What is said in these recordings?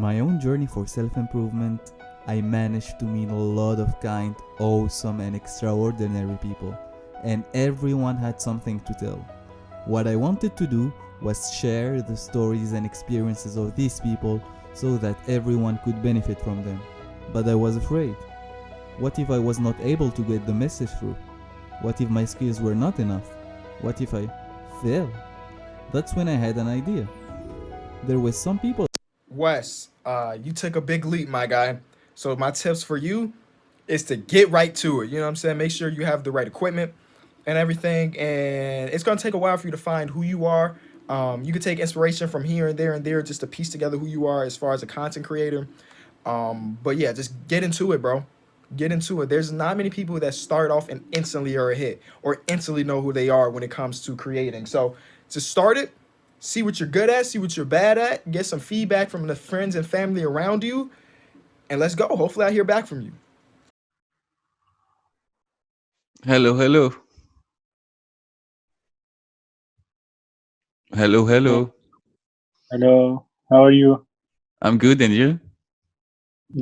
my own journey for self-improvement, I managed to meet a lot of kind, awesome, and extraordinary people, and everyone had something to tell. What I wanted to do was share the stories and experiences of these people so that everyone could benefit from them. But I was afraid. What if I was not able to get the message through? What if my skills were not enough? What if I failed? That's when I had an idea. There were some people. Wes, you took a big leap, my guy. So my tips for you is to get right to it. You know what I'm saying? Make sure you have the right equipment and everything. And it's gonna take a while for you to find who you are. You can take inspiration from here and there just to piece together who you are as far as a content creator. But yeah, just get into it, bro. Get into it. There's not many people that start off and instantly are a hit or instantly know who they are when it comes to creating. So to start it, see what you're good at, see what you're bad at, get some feedback from the friends and family around you, and let's go. Hopefully, I hear back from you. Hello, hello. Hello, Hello, hello. hello. How are you? I'm good, and you?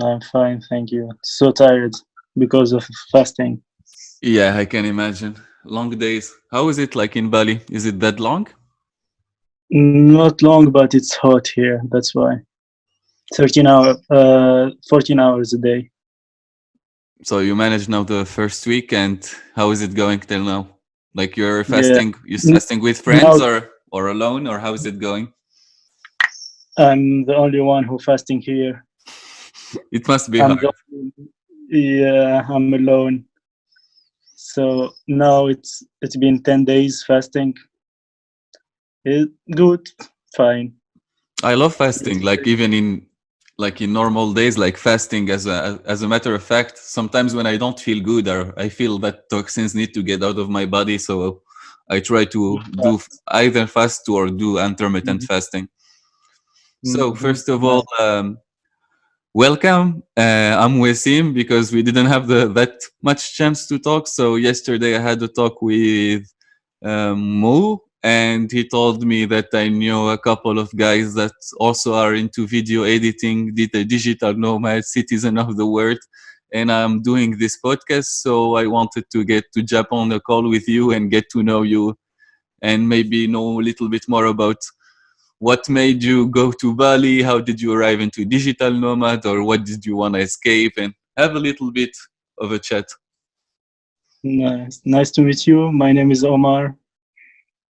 I'm fine, thank you. So tired because of fasting. Yeah, I can imagine. Long days. How is it like in Bali? Is it that long? Not long, but it's hot here. That's why. 14 hours a day. So you managed now the first week, and how is it going till now? Like you're Yeah. fasting, you're N- fasting with friends Now or alone, or how is it going? I'm the only one who fasting here. It must be I'm hard. the Yeah, I'm alone. So now it's been 10 days fasting. Good, fine. I love fasting. It's Like even in normal days, like fasting as a matter of fact, sometimes when I don't feel good or I feel that toxins need to get out of my body, so I try to do fast. either fast or do intermittent fasting. So Mm-hmm. first of all, Nice. welcome. I'm Wasim because we didn't have that much chance to talk. So yesterday I had a talk with Mo, and he told me that I knew a couple of guys that also are into video editing, the digital nomad, citizen of the world. And I'm doing this podcast, so I wanted to get to jump on a call with you and get to know you and maybe know a little bit more about what made you go to Bali, how did you arrive into digital nomad, or what did you want to escape, and have a little bit of a chat. Nice. Nice to meet you. My name is Omar.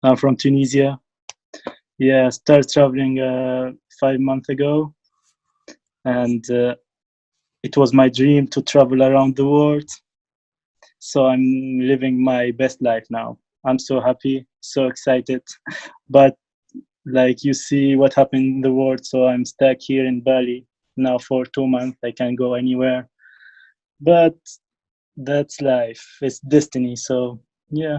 I'm from Tunisia. Yeah, started traveling 5 months ago, and it was my dream to travel around the world. So I'm living my best life now. I'm so happy, so excited. But like you see what happened in the world, so I'm stuck here in Bali now for 2 months. I can't go anywhere. But that's life. It's destiny. So yeah,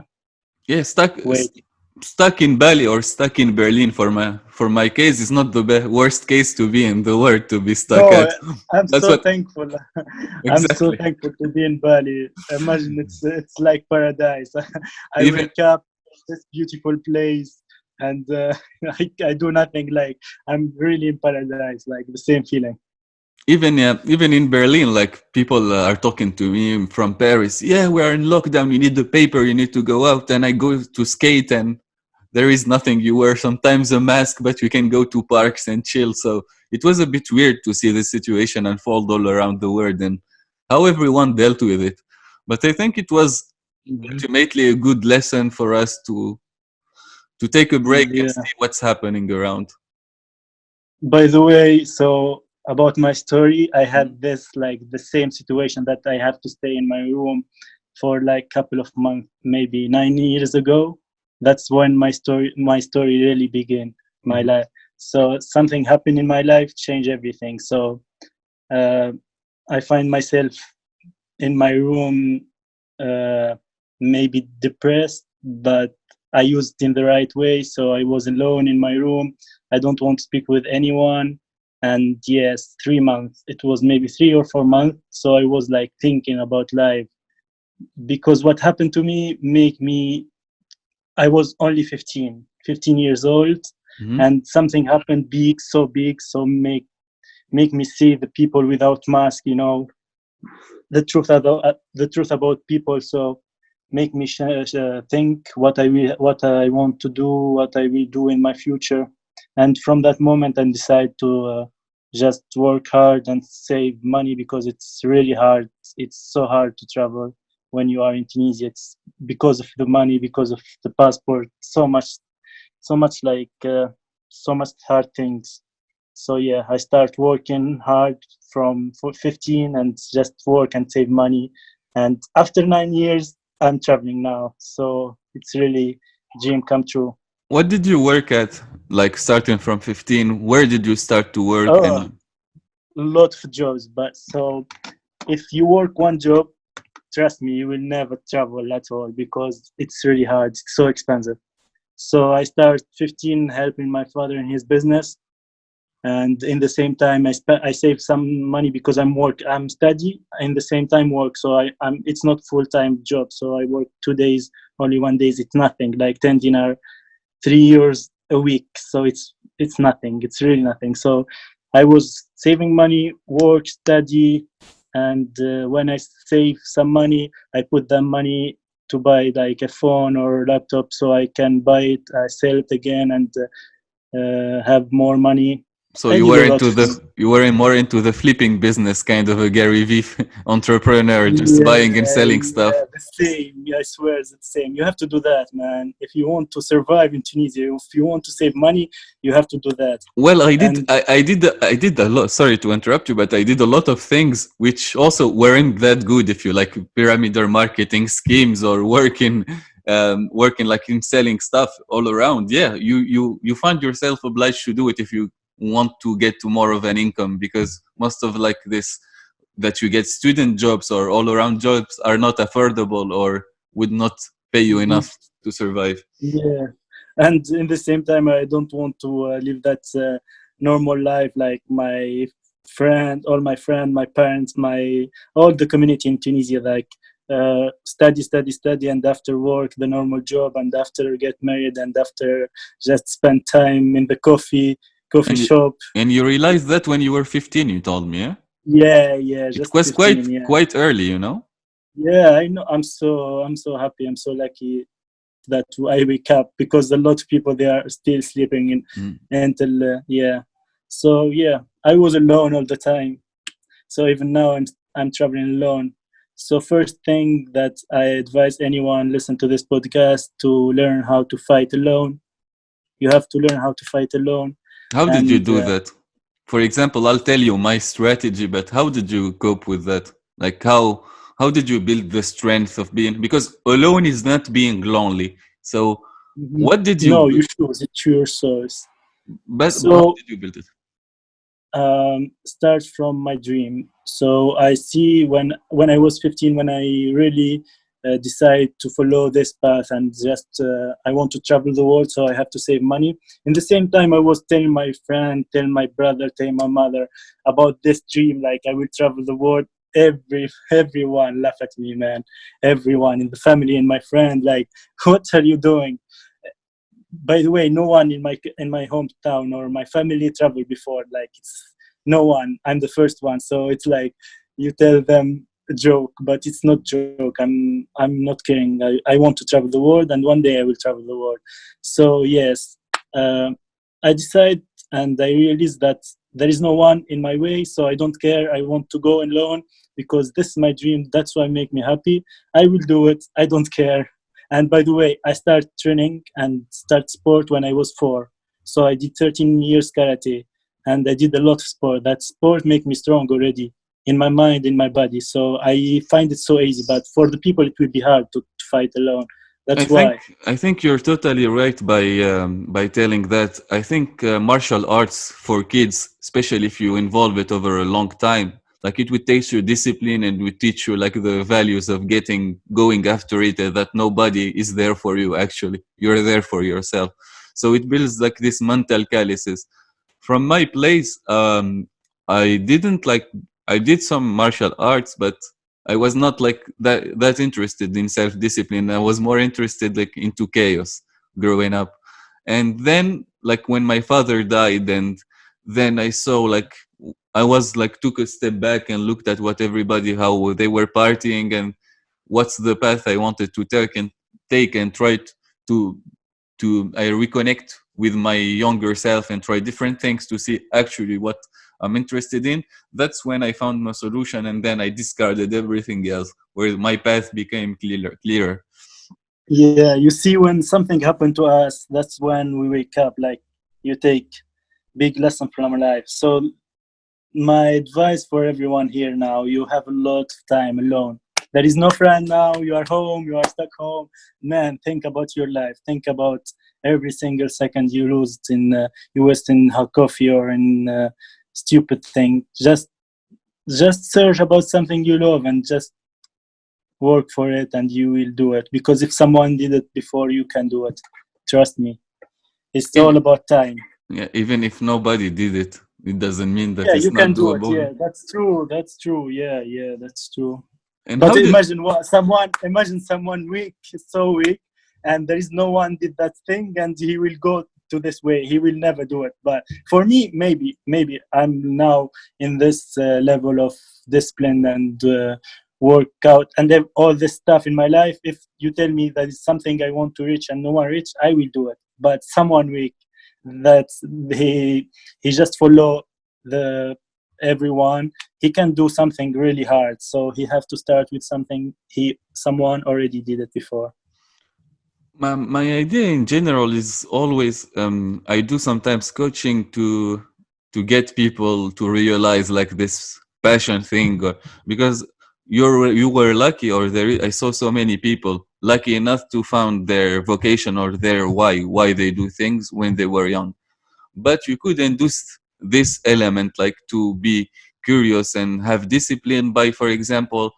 Yeah, wait. stuck in Bali or stuck in Berlin for my case is not the worst case to be in the world to be stuck No, at. I'm That's so what thankful. I'm so exactly. thankful to be in Bali. Imagine it's like paradise. I Even wake up this beautiful place, and I do nothing. Like I'm really in paradise. Like the same feeling. even in Berlin, like people are talking to me from Paris. Yeah, we are in lockdown. You need the paper. You need to go out. And I go to skate, and there is nothing. You wear sometimes a mask, but you can go to parks and chill. So it was a bit weird to see this situation unfold all around the world and how everyone dealt with it. But I think it was Mhm. ultimately a good lesson for us to take a break and Yeah. see what's happening around. By the way, so about my story, I Mhm. had this like the same situation that I have to stay in my room for like couple of months, maybe 9 years ago. That's when my story really began, my Mhm. life. So something happened in my life, changed everything. So uh, I find myself in my room, uh, maybe depressed, but I used it in the right way. So I was alone in my room. I don't want to speak with anyone. And yes, 3 months. It was maybe 3 or 4 months. So I was like thinking about life because what happened to me make me. I was only 15 years old, Mhm. and something happened big, so make make me see the people without mask, you know, the truth about people. So make me think what I want to do, what I will do in my future. And from that moment, I decide to just work hard and save money, because it's really hard. It's so hard to travel when you are in Tunisia. It's because of the money, because of the passport, so much like so much hard things. So yeah, I start working hard from 15 and just work and save money. And after 9 years, I'm traveling now. So it's really dream come true. What did you work at? Like starting from 15, where did you start to work? Oh, And lot of jobs. But so if you work one job, trust me, you will never travel at all, because it's really hard. It's so expensive. So I start 15 helping my father in his business, and in the same time I save some money because I'm study in the same time work. So I'm it's not full-time job, so I work 2 days, only 1 days. It's nothing, like 10 dinar, 3 years a week. So it's nothing, it's really nothing. So I was saving money, work, study, and when I save some money, I put that money to buy like a phone or laptop, so I can buy it, sell it again, and have more money. so I you did were a lot into of things. more into the flipping business, kind of a Gary V entrepreneur, just Yeah, buying and selling stuff. yeah, the same. Yeah, I swear it's the same. You have to do that, man. If you want to survive in Tunisia, if you want to save money, you have to do that. Well, And I did a lot. Sorry to interrupt you, but I did a lot of things which also weren't that good. If you like pyramid or marketing schemes or working like in selling stuff all around. Yeah, you find yourself obliged to do it if you want to get to more of an income, because most of like this that you get student jobs or all around jobs are not affordable or would not pay you mhm, enough to survive. yeah, and in the same time, I don't want to live that normal life like my all my friend, my parents, my all the community in Tunisia, like study, study, study, and after work, the normal job, and after get married, and after just spend time in the coffee And you, shop. and you realized that when you were 15, you told me, yeah? Yeah, yeah, It just was 15. Yeah, quite early, you know? yeah. I know. I'm so happy. I'm so lucky that I wake up, because a lot of people they are still sleeping in Mm. until yeah. So yeah, I was alone all the time. So even now I'm traveling alone. So first thing that I advise anyone listen to this podcast to learn how to fight alone. You have to learn how to fight alone, How did you and do that? For example, I'll tell you my strategy, but how did you cope with that? Like how did you build the strength of being, because alone is not being lonely. So mhm. what did you No, you bu- choose. It's your choice. but how So did you build it? starts from my dream. So I see when I was 15, when I really decide to follow this path, and just I want to travel the world, so I have to save money. In the same time, I was telling my friend, telling my brother, telling my mother about this dream, like I will travel the world. Everyone laugh at me, man. Everyone in the family and my friend, like, what are you doing? By the way, no one in my hometown or my family traveled before. Like, it's no one. I'm the first one. So it's like you tell them a joke, but it's not joke. I'm not kidding. I want to travel the world, and one day I will travel the world. So yes, uh, I decide, and I realize that there is no one in my way. So I don't care. I want to go alone, because this is my dream. That's why make me happy. I will do it. I don't care. And by the way, I started training and start sport when I was 4. So I did 13 years karate, and I did a lot of sport. That sport make me strong already in my mind, in my body. So I find it so easy. But for the people, it will be hard to fight alone. I That's think why. I think you're totally right by telling that. I think martial arts for kids, especially if you involve it over a long time, like it would teach you discipline and would teach you like the values of going after it. That nobody is there for you. Actually, you're there for yourself. So it builds like this mental calluses. From my place, I didn't like I did some martial arts, but I was not like that interested in self discipline. I was more interested like into chaos growing up. And then like when my father died, and then I saw like I was like took a step back and looked at what everybody, how they were partying, and what's the path I wanted to take and try to I reconnect with my younger self and try different things to see actually what I'm interested in. That's when I found my solution, and then I discarded everything else, where my path became clearer. Yeah, you see, when something happened to us, that's when we wake up. Like, you take big lesson from our life. So my advice for everyone here now: you have a lot of time alone. There is no friend now. You are home. You are stuck home. Man, think about your life. Think about every single second you lose in you waste in hot coffee or in stupid thing. Just search about something you love and just work for it, and you will do it. Because if someone did it before, you can do it. Trust me. It's all Even, about time. yeah, even if nobody did it, it doesn't mean that Yeah, it's you not can do it. doable. Yeah, that's true. That's true. Yeah, yeah, that's true. And But how did imagine someone weak, so weak, and there is no one did that thing, and he will go to this way. He will never do it. But for me, maybe I'm now in this level of discipline and workout and all this stuff in my life. If you tell me that is something I want to reach and no one reach, I will do it. But someone weak, that he just follow the everyone, he can do something really hard, so he have to start with something someone already did it before. my idea in general is always, I do sometimes coaching to get people to realize like this passion thing, because you were lucky, or I saw so many people lucky enough to found their vocation or their why they do things when they were young. But you could induce this element, like to be curious and have discipline, by, for example,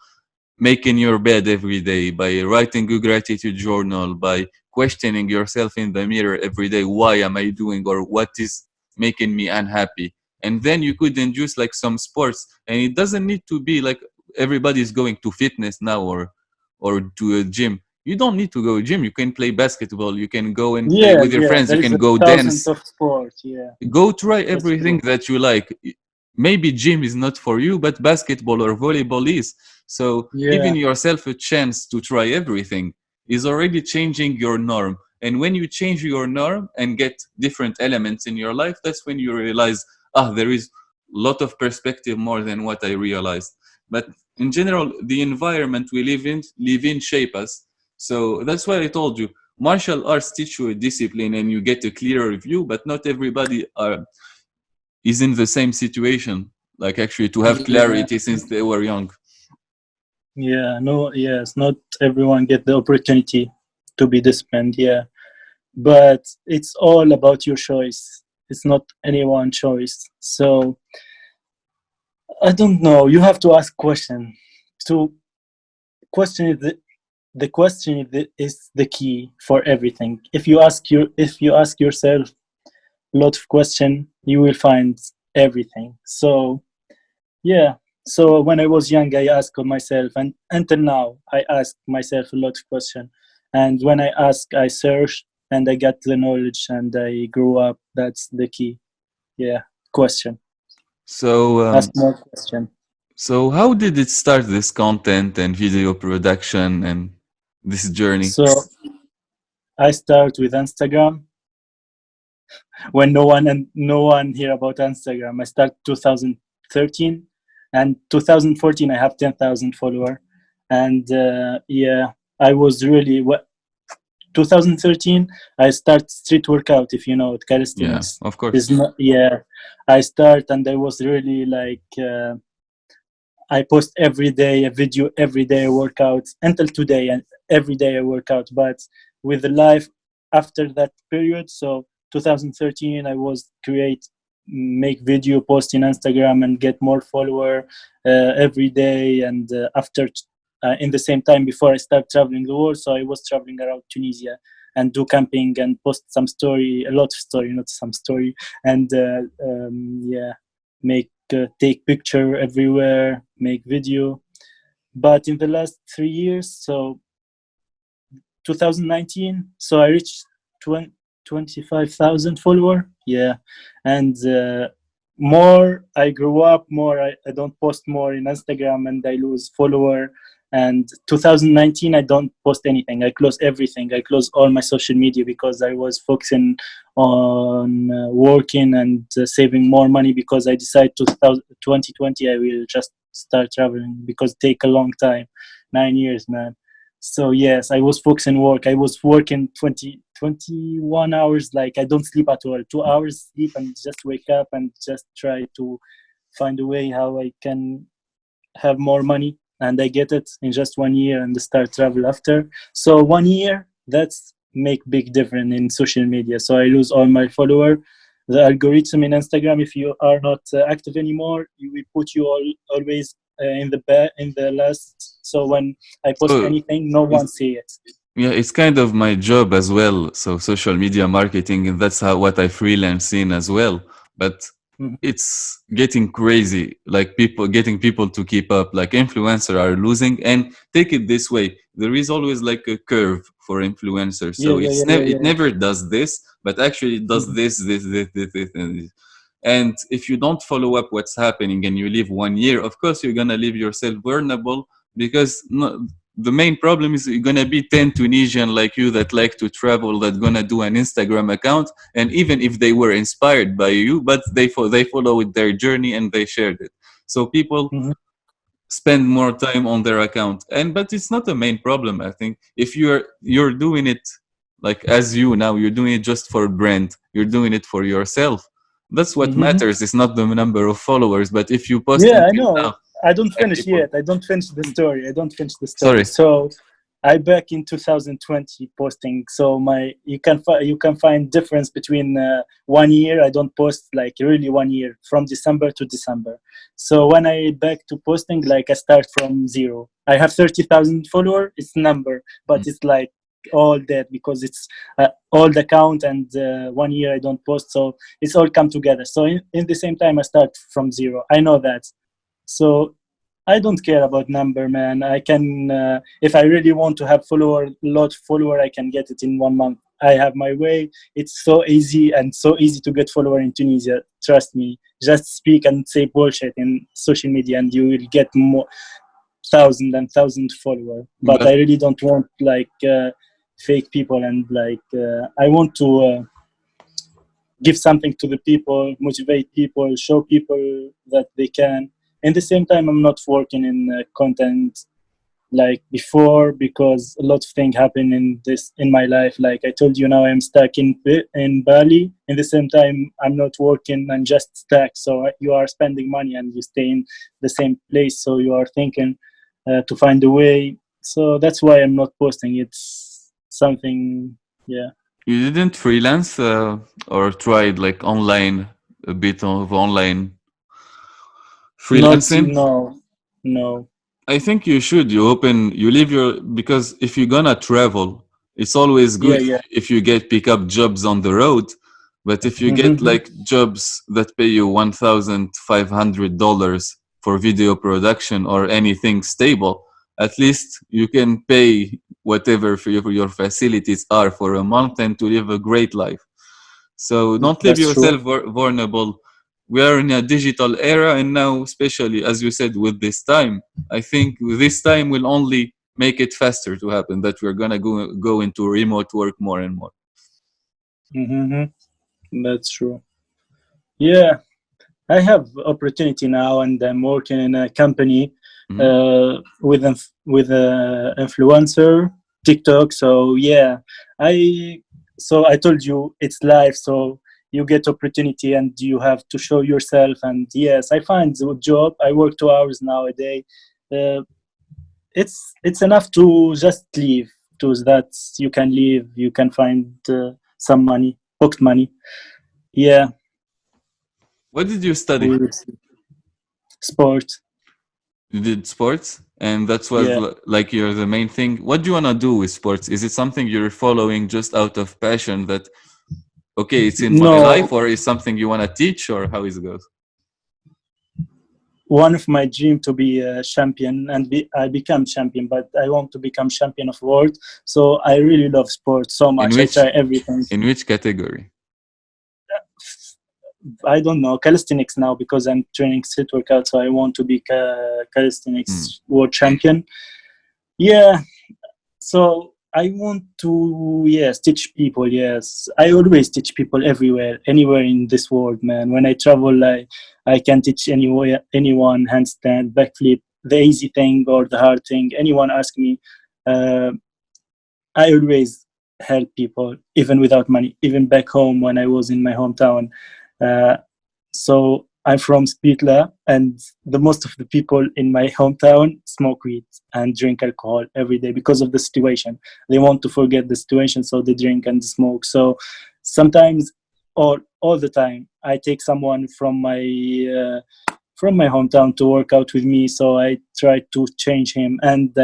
making your bed every day, by writing a gratitude journal, by questioning yourself in the mirror every day, why am I doing, or what is making me unhappy. And then you could induce like some sports, and it doesn't need to be like everybody's going to fitness now, or to a gym. You don't need to go to gym. You can play basketball, you can go and play Yeah, with your yeah, friends, you there is can a go thousand dance. of sports. Yeah, Go try that's everything true. that you like. Maybe gym is not for you, but basketball or volleyball is. So Yeah, giving yourself a chance to try everything is already changing your norm. And when you change your norm and get different elements in your life, that's when you realize, there is a lot of perspective more than what I realized. But in general, the environment we live in shape us. So that's why I told you, martial arts teach you a discipline and you get a clearer view, but not everybody is in the same situation, like actually to have yeah, clarity since they were young. yeah. No, yes, not everyone get the opportunity to be disciplined. Yeah, but it's all about your choice. It's not anyone's choice. So I don't know. You have to ask question. To question is the question is the key for everything. If you ask yourself a lot of question, you will find everything. So yeah. So when I was young, I asked myself, and until now, I ask myself a lot of question. And when I ask, I search, and I got the knowledge, and I grew up. That's the key. Yeah. Question. So, Ask more question. so how did it start, this content and video production and this journey? So I start with Instagram when no one hear about Instagram. I start 2013, and 2014 I have 10,000 follower, and yeah, I was really 2013 I start street workout, if you know it, Yeah, calisthenics. of course. Is not, yeah, I start, and I was really like I post every day a video, every day a workout until today, and every day I work out. But with the life after that period, so 2013, I was make video, post in Instagram, and get more follower every day. And after in the same time before I start traveling the world, so I was traveling around Tunisia and do camping and post some story, a lot of story, not some story, and yeah, make take picture everywhere, make video. But in the last 3 years, so 2019, so I reached 25,000 follower. Yeah, and more I grew up, more I don't post more in Instagram, and I lose follower. And 2019, I don't post anything. I close everything. I close all my social media because I was focusing on working and saving more money, because I decided 2020 I will just start traveling, because it take a long time, 9 years, man. So yes, I was focusing work. I was working 21 hours. Like, I don't sleep at all. 2 hours sleep and just wake up and just try to find a way how I can have more money. And I get it in just 1 year and start travel after. So 1 year, that's make big difference in social media. So I lose all my follower. The algorithm in Instagram, if you are not active anymore, you will put you always in the last. So when I post So anything, no one it's, see it. yeah, it's kind of my job as well. So social media marketing, and that's how what I freelance in as well. But Mhm. it's getting crazy. Like people getting people to keep up. Like influencers are losing. And take it this way, there is always like a curve for influencers. Yeah, So yeah, it's yeah, never yeah, it yeah. never does this, but actually it does Mhm. this, and this. And if you don't follow up what's happening and you live 1 year, of course you're gonna leave yourself vulnerable, because no, the main problem is you're gonna be 10 Tunisian like you that like to travel, that gonna do an Instagram account, and even if they were inspired by you, but they followed their journey and they shared it. So people Mhm. spend more time on their account, and but it's not the main problem. I think if you're doing it like as you now, you're doing it just for brand, you're doing it for yourself. That's what Mhm. matters. It's not the number of followers, but if you post Yeah, I until know. now, I don't like finish people, yet. I don't finish the story. I don't finish the story. sorry. So I back in 2020 posting. So my you can find difference between 1 year. I don't post like really 1 year, from December to December. So when I back to posting, like I start from zero. I have 30,000 follower. It's number, but it's like all that, because it's old account, and 1 year I don't post. So it's all come together. So in the same time I start from zero. I know that. So I don't care about number, man. I can, if I really want to have follower, lot follower, I can get it in 1 month. I have my way. It's so easy, and so easy to get follower in Tunisia. Trust me. Just speak and say bullshit in social media, and you will get more thousand and thousand follower. But I But really don't want like fake people, and like I want to give something to the people, motivate people, show people that they can. In the same time, I'm not working in content like before, because a lot of things happen in my life. Like I told you, now I'm stuck in Bali. In the same time, I'm not working and just stuck. So you are spending money and you stay in the same place. So you are thinking to find a way. So that's why I'm not posting. It's something, yeah. you didn't freelance or tried like online, a bit of online Not, freelancing? no, no. I think you should. You open, you leave your, because if you're gonna travel, it's always Yeah, good yeah. if you get pick up jobs on the road. But if you get Mm-hmm. like jobs that pay you $1,500 for video production or anything stable, at least you can pay whatever for your facilities are for a month and to live a great life. So don't leave That's true. yourself vulnerable. We are in a digital era, and now, especially as you said, with this time, I think this time will only make it faster to happen. That we're gonna go into remote work more and more. Mm-hmm. That's true. Yeah, I have opportunity now, and I'm working in a company Hmm. with a influencer TikTok. So yeah, I I told you it's life. So you get opportunity, and you have to show yourself. And yes, I find the job. I work 2 hours now a day. Uh, it's enough to just leave. To that you can leave. You can find some money, pocket money. Yeah, What did you study? we will see. Sport. You did sports, and that's what Yeah. like you're the main thing. What do you wanna do with sports? Is it something you're following just out of passion that okay, it's in my life, No, or is something you wanna teach, or how is it goes? one of my dream to be a champion, and I become champion, but I want to become champion of world. So I really love sport so In much. I which try everything. in which category? I don't know, calisthenics now because I'm training street workout, so I want to be Mm. calisthenics world champion. Yeah, so I want to, yes, teach people. Yes, I always teach people everywhere, anywhere in this world, man. When I travel, I can teach anywhere, anyone handstand, backflip, the easy thing or the hard thing. Anyone ask me, uh, I always help people, even without money. Even back home when I was in my hometown. Uh, so I'm from Spitla, and the most of the people in my hometown smoke weed and drink alcohol every day because of the situation. They want to forget the situation, so they drink and smoke. So sometimes, or all the time, I take someone from my hometown to work out with me. So I try to change him, and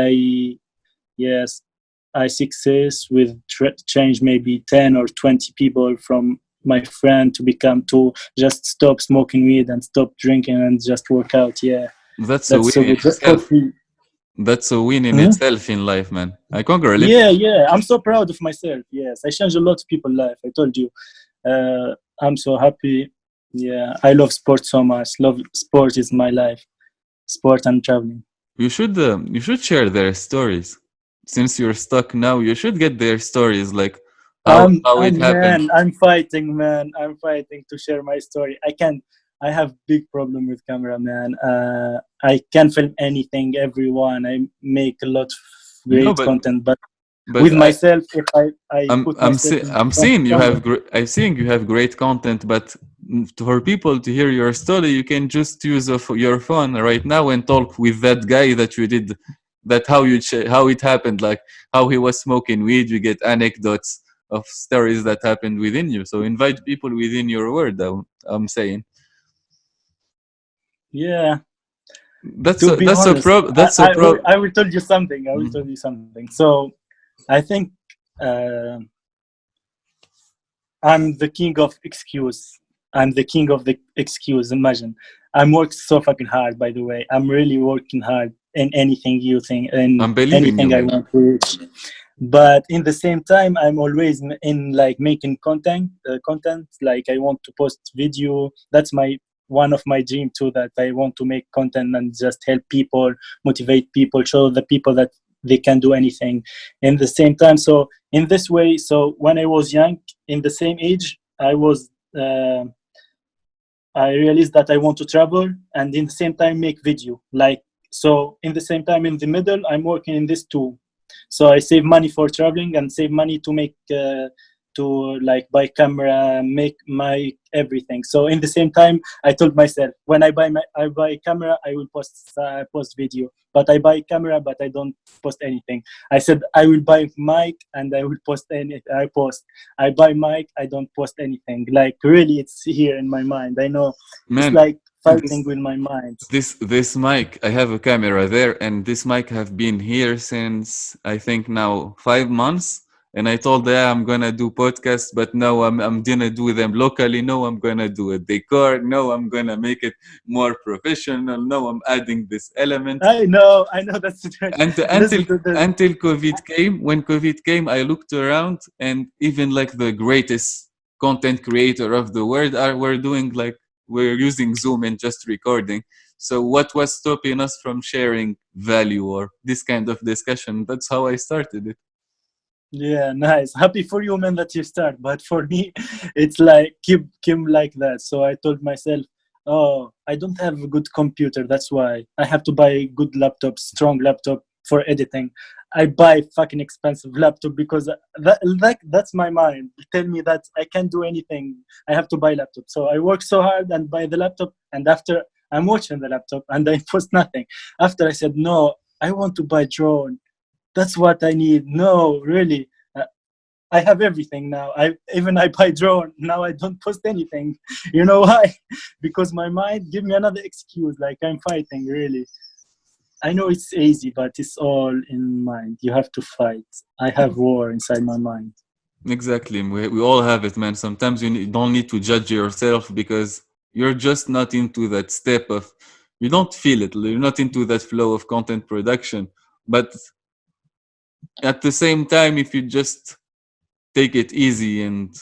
yes, I success with change maybe 10 or 20 people from my friend to become to just stop smoking weed and stop drinking and just work out. Yeah, That's a that's win so in good. Just for itself. free. That's a win in Mhm. itself in life, man. I congratulate. Yeah, yeah. I'm so proud of myself. Yes, I changed a lot of people's life. I told you. I'm so happy. Yeah, I love sport so much. Love sport is my life. Sport and traveling. You should share their stories. Since you're stuck now, you should get their stories, like how it happened. I'm fighting, man. I'm fighting to share my story. I can't. I have big problem with camera, man. I can film anything, everyone. I make a lot of No, great content, but but with myself, if I put myself in I'm front of seeing camera, I'm seeing you have great content, but for people to hear your story, you can just use your phone right now and talk with that guy that you did that how it happened, like how he was smoking weed. You get anecdotes of stories that happened within you. So invite people within your world. I'm saying yeah. To be honest, I will tell you something. I will Mhm. tell you something. So I think uh, I'm the king of excuse. I'm the king of the excuse. Imagine, I'm working so fucking hard. By the way, I'm really working hard in anything you think, in I'm believing you, anything I man. want to reach. But in the same time, I'm always in like making content. Like I want to post video. That's my one of my dream too. That I want to make content and just help people, motivate people, show the people that they can do anything. In the same time, so in this way, so when I was young, in the same age, uh, I realized that I want to travel and in the same time make video. Like so, in the same time, in the middle, I'm working in this too. So I save money for traveling and save money to make to like buy camera, make my everything. So in the same time, I told myself when I buy camera, I will post video. But I buy camera, but I don't post anything. I said I will buy mic and I will post any. I post. I buy mic. I don't post anything. Like really, it's here in my mind. I know it's Man, like fighting this with my mind. this mic, I have a camera there, and this mic have been here since I think now 5 months. And I told her I'm gonna do podcasts, but no, I'm gonna do them locally. No, I'm gonna do a decor. No, I'm gonna make it more professional. No, I'm adding this element. I know that's the trick. And Listen to this. until COVID came, when COVID came, I looked around, and even like the greatest content creator of the world are we're doing like we're using Zoom and just recording. So what was stopping us from sharing value or this kind of discussion? That's how I started it. Yeah, nice. Happy for you, man, that you start. But for me, it's like keep like that. So I told myself, oh, I don't have a good computer. That's why I have to buy a good laptop, strong laptop for editing. I buy fucking expensive laptop because that's my mind. Tell me that I can't do anything. I have to buy laptop. So I work so hard and buy the laptop. And after I'm watching the laptop and I post nothing. After I said no, I want to buy drone. That's what I need. No, really. Uh, I have everything now. I buy drone. Now I don't post anything. You know why? Because my mind give me another excuse. Like I'm fighting. Really. I know it's easy, but it's all in mind. You have to fight. I have war inside my mind. Exactly. We all have it, man. Sometimes don't need to judge yourself because you're just not into that step of, you don't feel it. You're not into that flow of content production. But at the same time, if you just take it easy and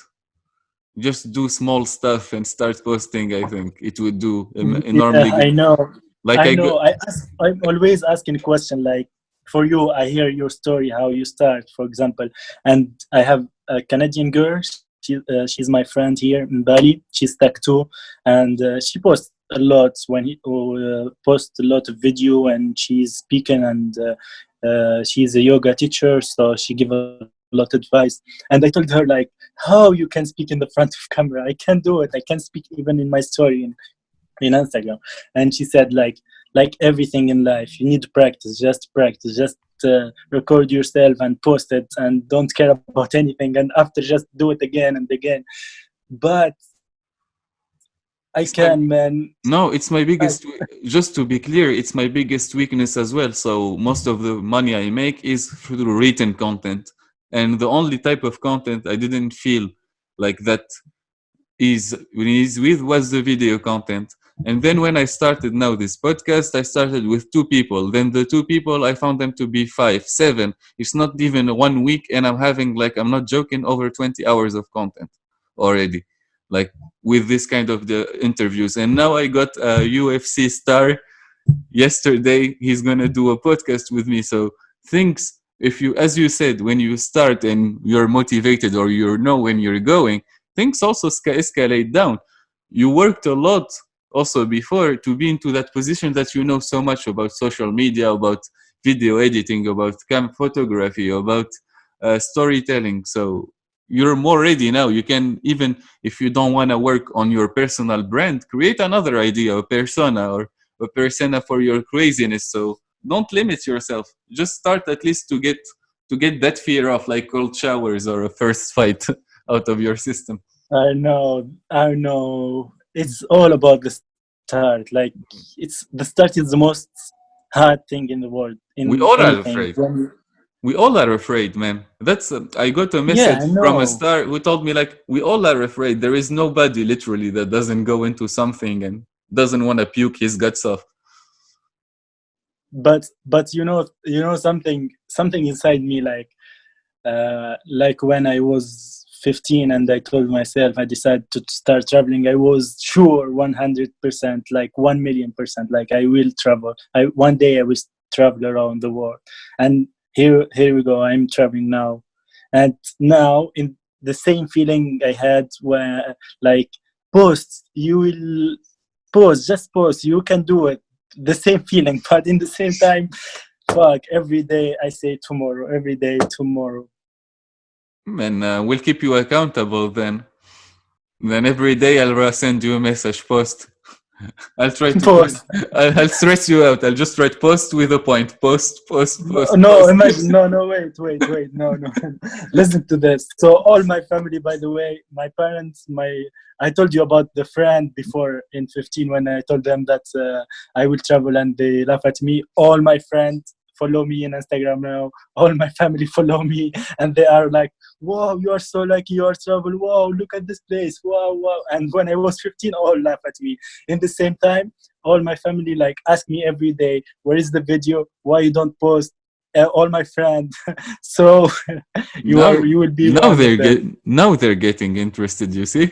just do small stuff and start posting. I think it would do Yeah, enormously I good. know. Like I I go, know. I'm always asking a question like, for you, I hear your story, how you start, for example, and I have a Canadian girl. She's my friend here in Bali. She's tech too, and she posts a lot when he posts a lot of video, and she's speaking, and she's a yoga teacher, so she give a lot of advice. And I told her like, how you can speak in the front of camera? I can't do it. I can't speak even in my story in Instagram. And she said like everything in life, you need to practice, just record yourself and post it, and don't care about anything, and after just do it again and again. But I it's my can, man. no, it's my I, biggest. Just to be clear, it's my biggest weakness as well. So most of the money I make is through written content, and the only type of content I didn't feel like that is with was the video content. And then when I started now this podcast, I started with two people. Then the two people I found them to be five, seven. It's not even 1 week, and I'm having, like, I'm not joking, over 20 hours of content already, like, with this kind of the interviews. And now I got a UFC star yesterday. He's gonna do a podcast with me. So things, if you, as you said, when you start and you're motivated, or you know when you're going, things also escalate down. You worked a lot also before to be into that position that you know so much about social media, about video editing, about photography, about storytelling. So you're more ready now. You can, even if you don't want to work on your personal brand, create another idea, a persona, or a persona for your craziness. So don't limit yourself. Just start, at least to get that fear of, like, cold showers or a first fight out of your system. I know. It's all about the start. Like, the start is the most hard thing in the world in We all are anything. afraid. We all are afraid, man. That's I got a Yeah, message I from a know. star who told me, like, we all are afraid. There is nobody literally that doesn't go into something and doesn't want to puke his guts off. But something inside me, like when I was 15 and I told myself I decided to start traveling, I was sure 100%, like 1,000,000%, like I will travel. One day I will travel around the world. And here we go. I'm traveling now, and now in the same feeling I had where, like, post, you will post, just post, you can do it. The same feeling, but in the same time, fuck, every day I say tomorrow, every day tomorrow. And we'll keep you accountable then. Then every day I'll send you a message, post. I'll try to put. Post. I'll stress you out. I'll just write post with a point. Post, post, No, post, no, post. imagine. No, no, wait. No, no. Listen to this. So all my family, by the way, my parents, I told you about the friend before in 15 when I told them that I will travel, and they laugh at me. All my friends follow me in Instagram now. All my family follow me, and they are like, "Wow, you are so lucky. You are travel. Wow, look at this place. Wow, wow." And when I was 15, all laugh at me. In the same time, all my family like ask me every day, where is the video, why you don't post? All my friends. So Now, you will be now one of they're them. now they're getting interested. You see,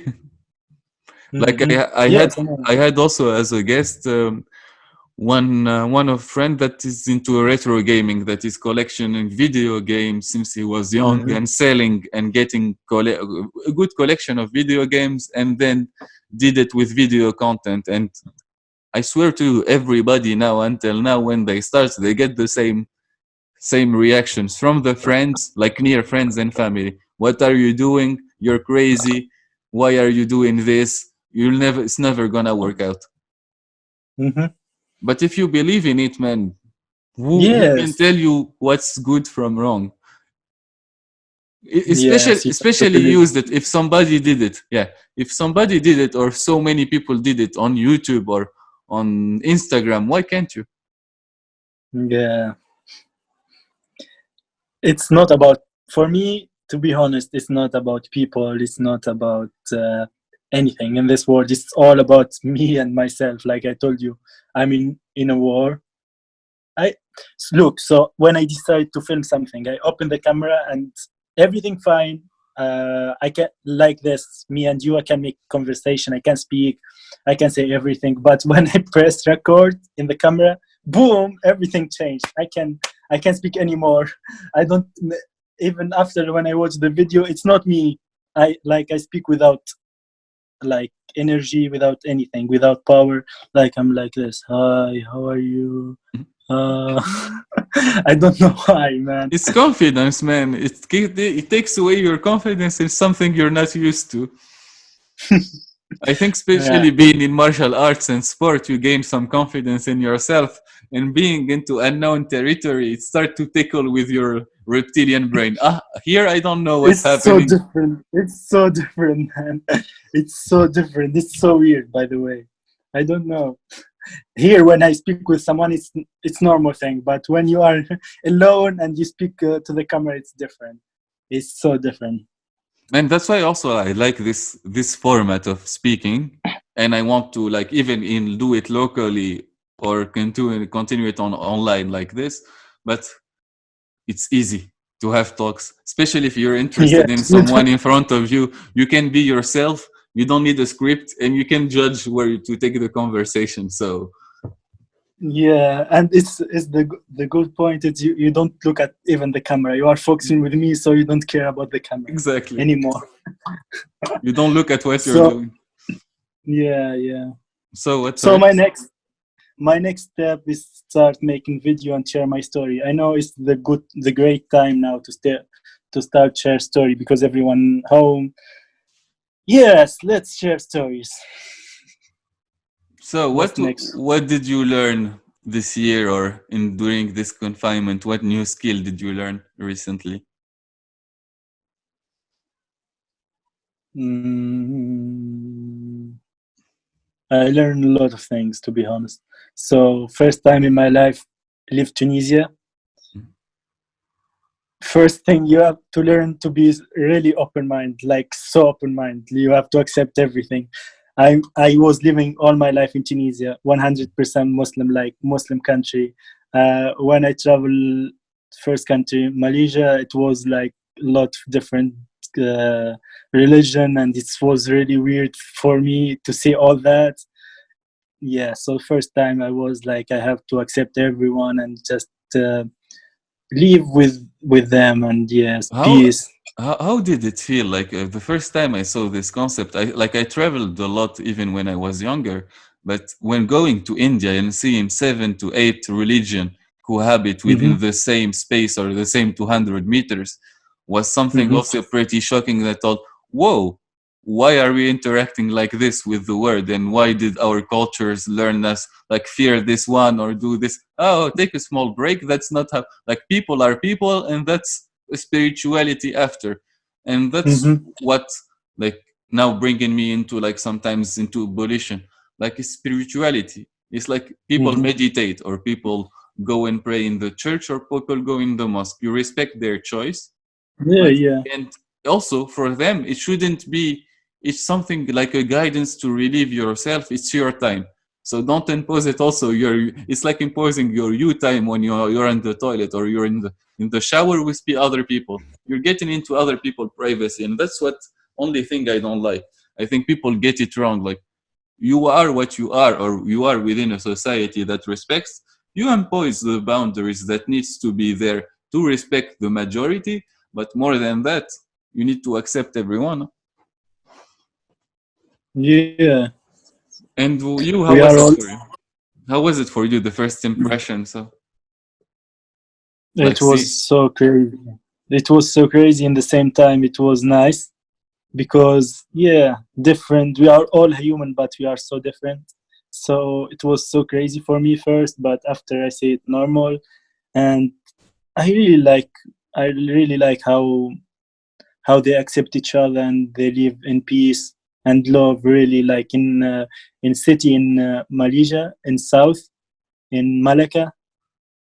like Hmm. I had Yes, I know. I had also as a guest one of friend that is into retro gaming, that is collectioning video games since he was young, Hmm. and selling and getting a good collection of video games, and then did it with video content. And I swear to you, everybody now, until now, when they start, they get the same reactions from the friends, like near friends and family. What are you doing? You're crazy. Why are you doing this? You'll never. It's never gonna work out. Hmm. But if you believe in it, man, who can Yes. tell you what's good from wrong? Especially Yes, you have to especially believe. use that if somebody did it, yeah. If somebody did it, or so many people did it on YouTube or on Instagram, why can't you? Yeah. It's not about, for me, to be honest, it's not about people. It's not about anything in this world. It's all about me and myself. Like I told you, I'm in a war. I look. So when I decide to film something, I open the camera and everything fine. I can, like this, me and you, I can make conversation, I can speak, I can say everything. But when I press record in the camera, boom, everything changed. I can't speak anymore. I don't, even after when I watch the video, it's not me. I speak without like energy, without anything, without power. Like I'm like this. Hi, how are you? Uh, I don't know why, man. It's confidence, man. It takes away your confidence in something you're not used to. I think Yeah. especially being in martial arts and sport, you gain some confidence in yourself, and being into unknown territory, it starts to tickle with your reptilian brain. Ah, here I don't know what's It's so happening. different. It's so different, man. It's so different. It's so weird, by the way. I don't know. Here, when I speak with someone, it's normal thing. But when you are alone and you speak to the camera, it's different. It's so different. And that's why also I like this format of speaking, and I want to like even in do it locally or continue it on online like this. But it's easy to have talks, especially if you're Yeah, interested in someone in front of you. You can be yourself. You don't need a script, and you can judge where to take the conversation. So yeah, and it's the good point is you don't look at even the camera. You are focusing with me, so you don't care about the camera exactly, anymore. you don't look at what you're So doing. yeah, yeah. So what? So Sorry. my next step is start making video and share my story. I know it's the great time now to start share story because everyone home. Yes, let's share stories. So What's next? what did you learn this year or in during this confinement? What new skill did you learn recently? Mm, I learned a lot of things, to be honest. So first time in my life, leave Tunisia. First thing you have to learn to be really open minded, like so open minded. You have to accept everything. I was living all my life in Tunisia, 100% Muslim, like Muslim country. When I travel first country, Malaysia, it was like a lot of different uh, religion, and it was really weird for me to see all that. Yeah, so first time I was like, I have to accept everyone and just live with them, and yes, How peace. how did it feel like the first time I saw this concept? I traveled a lot even when I was younger, but when going to India and seeing 7 to 8 religion cohabit Mm-hmm, within the same space or the same 200 meters was something mm-hmm, also pretty shocking. That thought, whoa, why are we interacting like this with the word, and why did our cultures learn us like fear this one or do this? Oh, take a small break. That's not how, like, people are people, and that's spirituality after. And that's mm-hmm, what, like, now bringing me into like sometimes into abolition, like spirituality. It's like people mm-hmm. meditate or people go and pray in the church or people go in the mosque. You respect their choice, Yeah, but yeah. and also for them it shouldn't be, it's something like a guidance to relieve yourself. It's your time, so don't impose it also your, it's like imposing your you time when you're in the toilet or you're in the shower with other people. You're getting into other people's privacy, and that's what only thing I don't like. I think people get it wrong. Like, you are what you are, or you are within a society that respects, you impose the boundaries that needs to be there to respect the majority. But more than that, you need to accept everyone. Yeah, And you, how we are was it all. for you? How was it for you, the first impression? So like, It see, was so crazy. It was so crazy. In the same time, it was nice because yeah, different. We are all human, but we are so different. So it was so crazy for me first, but after I say it normal, and I really like. I really like how they accept each other and they live in peace and love, really, like in city in Malaysia in south, in Malacca,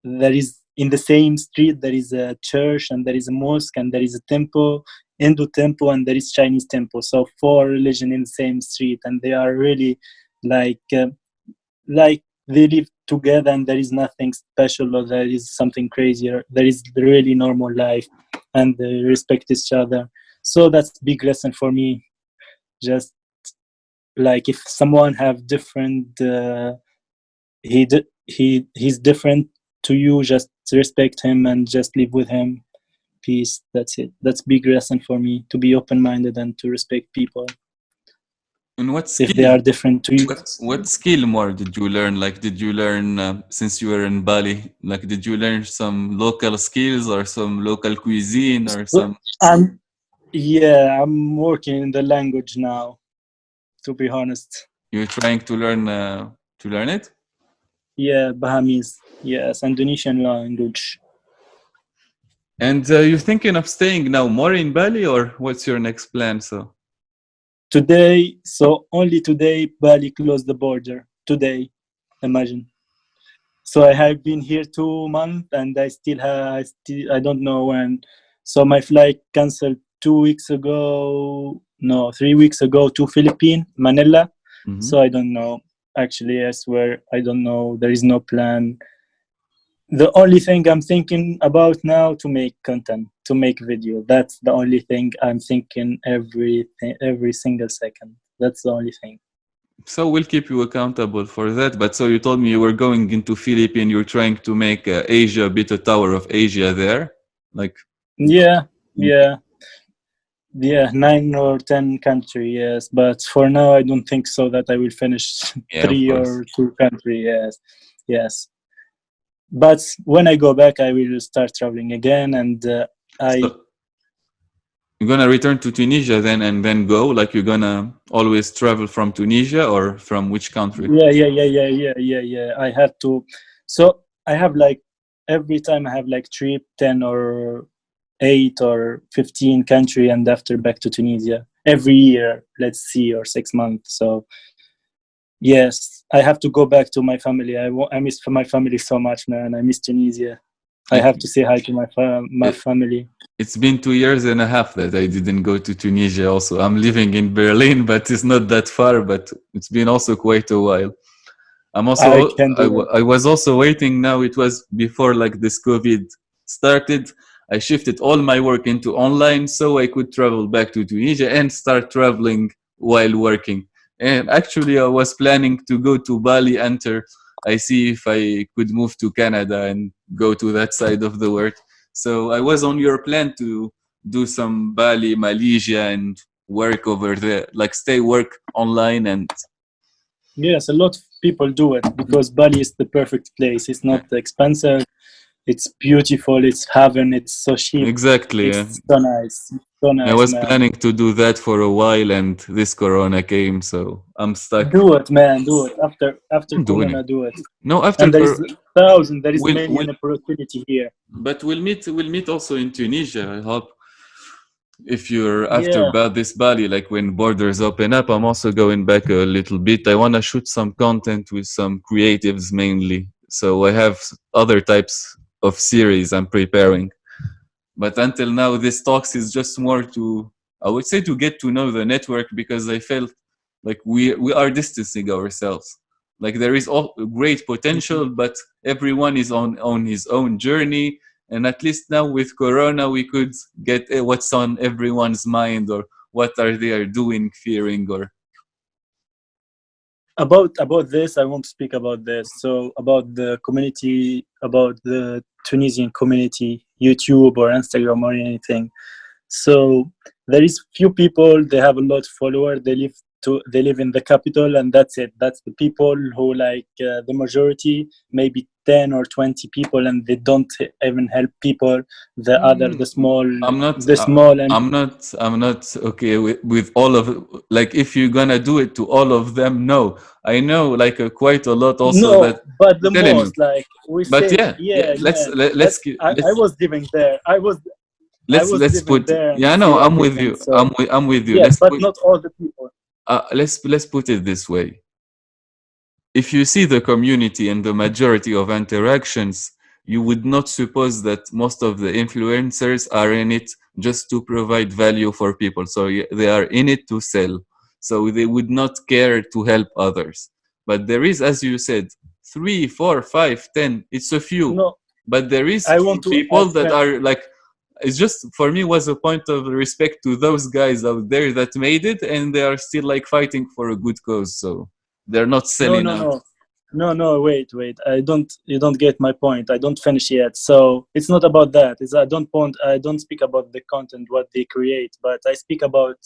there is in the same street there is a church and there is a mosque and there is a temple, Hindu temple, and there is Chinese temple, so four religion in the same street, and they are really like like they live together, and there is nothing special or there is something crazier. There is really normal life, and they respect each other. So that's big lesson for me. Just like if someone have different, he's different to you. Just respect him and just live with him. Peace. That's it. That's big lesson for me, to be open minded and to respect people And what if they skill? are different to you. What skill more did you learn? Like, did you learn since you were in Bali? Like, did you learn some local skills or some local cuisine or So, some? I'm working in the language now, to be honest. You're trying to learn it? Yeah, Bahamese. Yes, Indonesian language. And you're thinking of staying now more in Bali, or what's your next plan? So Today, so only today, Bali closed the border. Today, imagine. So I have been here 2 months, and I don't know when. So my flight canceled 2 weeks ago. No, 3 weeks ago to Philippines, Manila. Mhm. So I don't know. Actually, I swear I don't know. There is no plan. The only thing I'm thinking about now to make content, to make video. That's the only thing I'm thinking every single second. That's the only thing. So we'll keep you accountable for that. But so you told me you were going into Philippines. You're trying to make Asia a bit a Tower of Asia there, like. Yeah, yeah, yeah. 9 or 10 country, yes. But for now, I don't think so that I will finish Yeah, of three course. or two country. Yes, yes. But when I go back, I will start traveling again, and I So you're gonna return to Tunisia then, and then go. Like you're gonna always travel from Tunisia or from which country? yeah. I have to. So I have like every time I have like trip 10 or 8 or 15 country, and after back to Tunisia every year. Let's see, or 6 months. So yes, I have to go back to my family. I miss my family so much, man. I miss Tunisia. I It, have to say hi to my it family. it's been 2 years and a half that I didn't go to Tunisia. Also, I'm living in Berlin, but it's not that far. But it's been also quite a while. I can do it. I was also waiting. Now it was before like this COVID started. I shifted all my work into online so I could travel back to Tunisia and start traveling while working. And actually, I was planning to go to Bali until I see if I could move to Canada and go to that side of the world. So I was on your plan to do some Bali, Malaysia, and work over there, like stay work online and. Yes, a lot of people do it because Bali is the perfect place. It's not expensive. It's beautiful. It's heaven. It's so cheap. Exactly. Yeah. It's so nice. So I nice, was man. planning to do that for a while, and this Corona came, so I'm stuck. Do it, man. Do it. After I'm doing Corona, it. do it. No, after And there is thousand. There is we'll, million we'll, opportunity here. but we'll meet. We'll meet also in Tunisia. I hope if you're after Yeah. about this Bali, like when borders open up, I'm also going back a little bit. I want to shoot some content with some creatives mainly. So I have other types of series I'm preparing. But until now, this talks is just more to, I would say, to get to know the network, because I felt like we are distancing ourselves. Like there is all great potential, but everyone is on his own journey. And at least now with Corona, we could get what's on everyone's mind, or what are they are doing, fearing, or. About this, I want to speak about this. So about the community, about the Tunisian community, YouTube or Instagram or anything. So there is few people. They have a lot of followers. They live in the capital, and that's it. That's the people who like the majority, maybe 10 or 20 people, and they don't even help people. The small, I'm not. the small and I'm not okay with all of, like if you're gonna do it to all of them. No, I know like quite a lot also that no, but I'm the telling you. most like we But say, yeah, yeah. yeah, Let's man. let, let's That's keep- I was living there. I was let's living put. there and Yeah, no, see I'm with everything. you. So I'm with you. yes, but not all the people. Let's put it this way. If you see the community and the majority of interactions, you would not suppose that most of the influencers are in it just to provide value for people. So they are in it to sell. So they would not care to help others. But there is, as you said, 3, 4, 5, 10. It's a few. No, But there is I want to people ask that are like It's just, for me, was a point of respect to those guys out there that made it, and they are still like fighting for a good cause. So they're not No, selling no, out. no. No, wait. I don't. You don't get my point. I don't finish yet. So it's not about that. It's I don't speak about the content what they create, but I speak about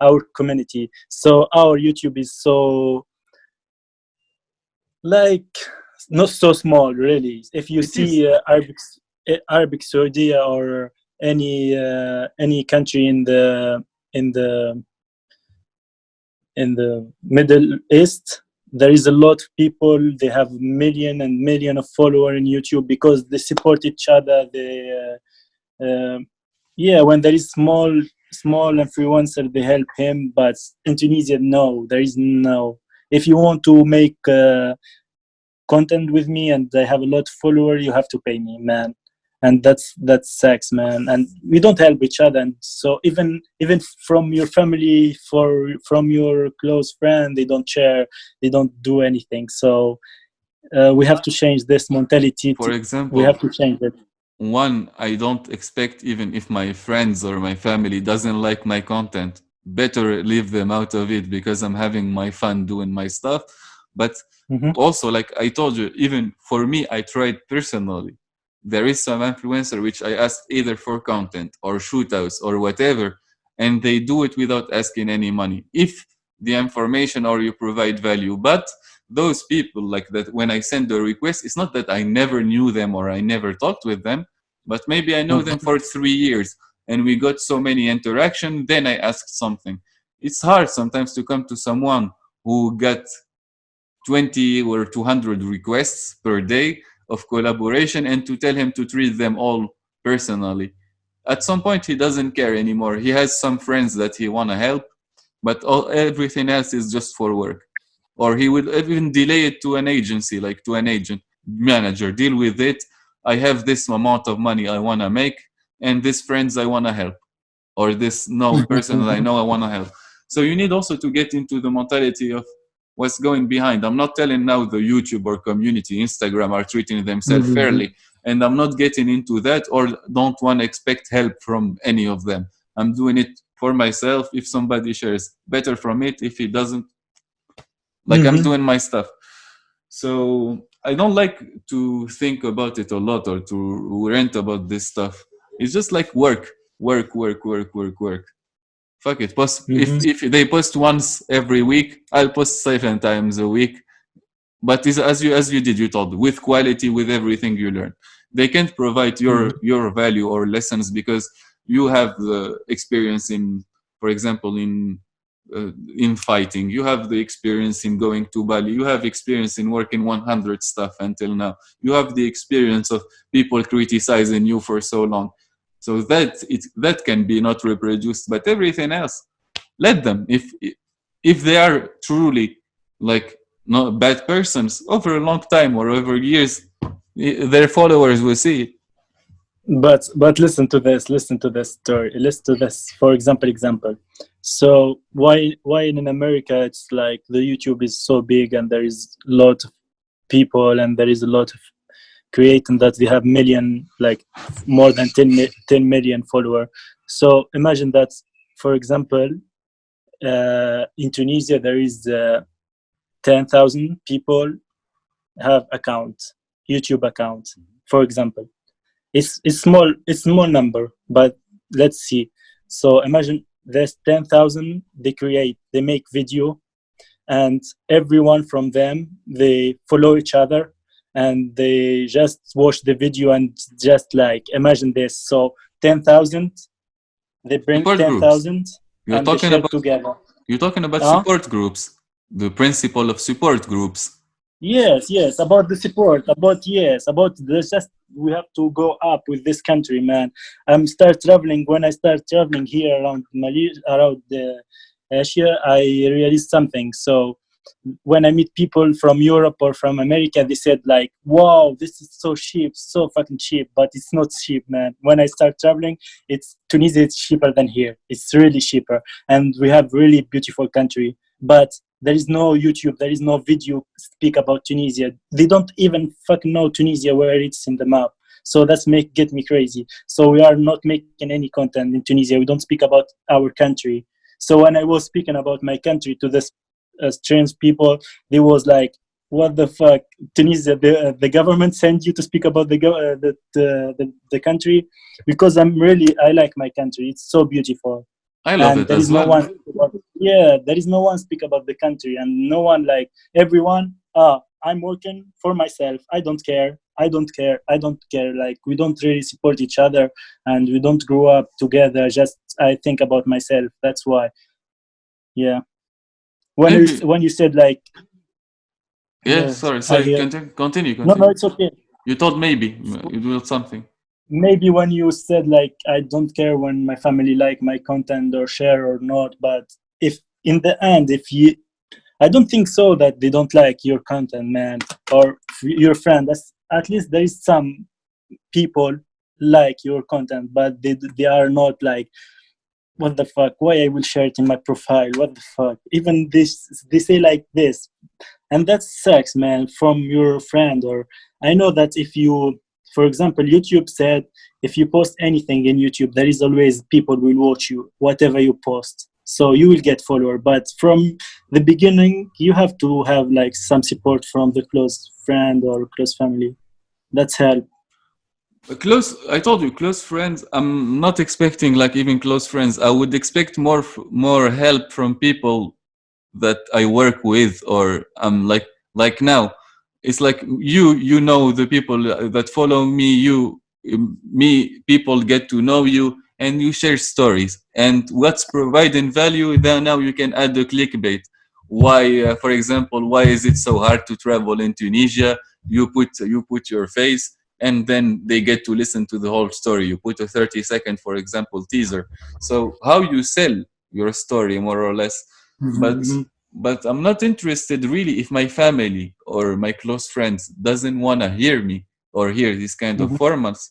our community. So our YouTube is so like not so small, really. If you It is. see Arabic Saudi or any country in the in the Middle East, there is a lot of people. They have million and million of followers in YouTube because they support each other. Yeah, when there is small influencer, they help him. But in Tunisia, no, there is no. If you want to make content with me and I have a lot of followers, you have to pay me, man. And that sucks, man. And we don't help each other. And so even from your family, from your close friend, they don't share, they don't do anything. So we have to change this mentality. For We have example, to change it. one, I don't expect, even if my friends or my family doesn't like my content, better leave them out of it because I'm having my fun doing my stuff. But Hmm. also, like I told you, even for me, I tried personally. There is some influencer which I asked either for content or shootouts or whatever, and they do it without asking any money if the information or you provide value. But those people, like that, when I send a request, it's not that I never knew them or I never talked with them, but maybe I know them Hmm. for 3 years and we got so many interaction. Then I asked something. It's hard sometimes to come to someone who got 20 or 200 requests per day of collaboration and to tell him to treat them all personally. At some point, he doesn't care anymore. He has some friends that he want to help, but everything else is just for work. Or he would even delay it to an agency, like to an agent manager. Deal with it. I have this amount of money I want to make, and these friends I want to help, or this no person that I know I want to help. So you need also to get into the mentality of what's going behind. I'm not telling now the YouTube or community, Instagram are treating themselves Hmm. fairly, and I'm not getting into that or don't want to expect help from any of them. I'm doing it for myself. If somebody shares, better from it. If he doesn't, like, I'm Hmm. doing my stuff. So I don't like to think about it a lot or to rant about this stuff. It's just like work, work, work, work, work, work. Fuck it. Post, Hmm. if they post once every week, I'll post 7 times a week. But it's as you did, you told, with quality, with everything you learn. They can't provide your value or lessons because you have the experience in, for example, in fighting. You have the experience in going to Bali. You have experience in working 100 stuff until now. You have the experience of people criticizing you for so long. So that can be not reproduced, but everything else, let them. If they are truly like not bad persons, over a long time or over years, their followers will see it. But listen to this story, listen to this, for example. So why in America it's like the YouTube is so big and there is a lot of people and there is a lot of creating that they have million, like more than 10 million follower. So imagine that, for example, in Tunisia there is 10,000 people have account, YouTube account, for example. It's small number, but let's see. So imagine there's 10,000, they make video, and everyone from them, they follow each other and they just watch the video and just like imagine this. So 10,000, they bring Support groups. 10,000 You're and they talking share about together. you're talking about Huh? support groups. The principle of support groups. Yes, about the support, about the just we have to go up with this country, man. Start traveling. When I start traveling here around Malaysia, around Asia, I realized something. So when I meet people from Europe or from America, they said like, "Wow, this is so cheap, so fucking cheap." But it's not cheap, man. When I start traveling, it's Tunisia. It's cheaper than here. It's really cheaper, and we have really beautiful country. But there is no YouTube, there is no video speak about Tunisia. They don't even fucking know Tunisia where it's in the map. So that's make get me crazy. So we are not making any content in Tunisia. We don't speak about our country. So when I was speaking about my country to this strange people, they was like, "What the fuck, Tunisia? The government sent you to speak about the country?" Because I like my country. It's so beautiful, I love and it there is as no well. one yeah, there is no one speak about the country, and no one like everyone. I'm working for myself. I don't care. Like we don't really support each other, and we don't grow up together. Just I think about myself. That's why. Yeah. Maybe. When you said like Yeah, yes, sorry, I sorry. hear. Continue, No, no, continue. it's okay. You told maybe you will something. Maybe when you said like I don't care when my family like my content or share or not, but if in the end, if you I don't think so that they don't like your content, man, or your friend. That's at least there is some people like your content, but they are not like what the fuck? Why I will share it in my profile? What the fuck? Even this they say like this, and that sucks, man. From your friend, or I know that if you, for example, YouTube said if you post anything in YouTube, there is always people will watch you, whatever you post. So you will get follower, but from the beginning, you have to have like some support from the close friend or close family. That's help. Close. I told you, close friends. I'm not expecting like even close friends. I would expect more help from people that I work with, or like now. It's like you know the people that follow me. Me people get to know you, and you share stories. And what's providing value? Then now you can add the clickbait. Why, for example, why is it so hard to travel in Tunisia? You put your face, and then they get to listen to the whole story. You put a 30-second, for example, teaser. So how you sell your story, more or less. But Mm-hmm. but I'm not interested really if my family or my close friends doesn't want to hear me or hear this kind of Mm-hmm. formats.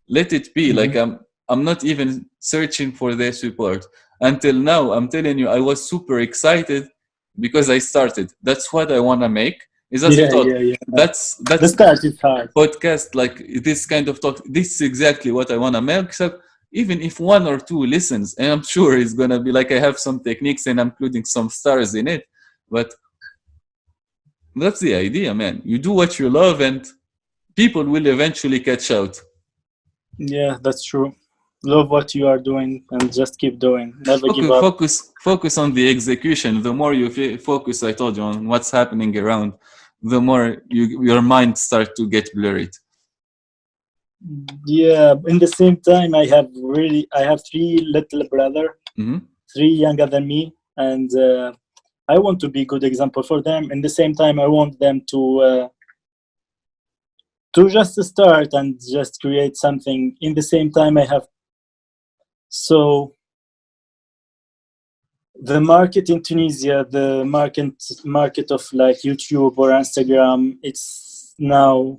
Let it be. Like I'm not even searching for their support. Until now, I'm telling you, I was super excited because I started. That's what I want to make. Is as you Yeah, thought. yeah, yeah. The That's start is hard. podcast, like this kind of talk. This is exactly what I want to make. So even if one or two listens, and I'm sure it's gonna be like I have some techniques and I'm including some stars in it, but that's the idea, man. You do what you love, and people will eventually catch out. Yeah, that's true. Love what you are doing and just keep doing. Never give Focus, up. focus, focus on the execution. The more you focus, I told you, on what's happening around, the more your mind starts to get blurred. Yeah, in the same time, I have three little brother, Hmm. three younger than me, and I want to be good example for them. In the same time, I want them to just start and just create something. In the same time, I have so the market in Tunisia, the market of like YouTube or Instagram, it's now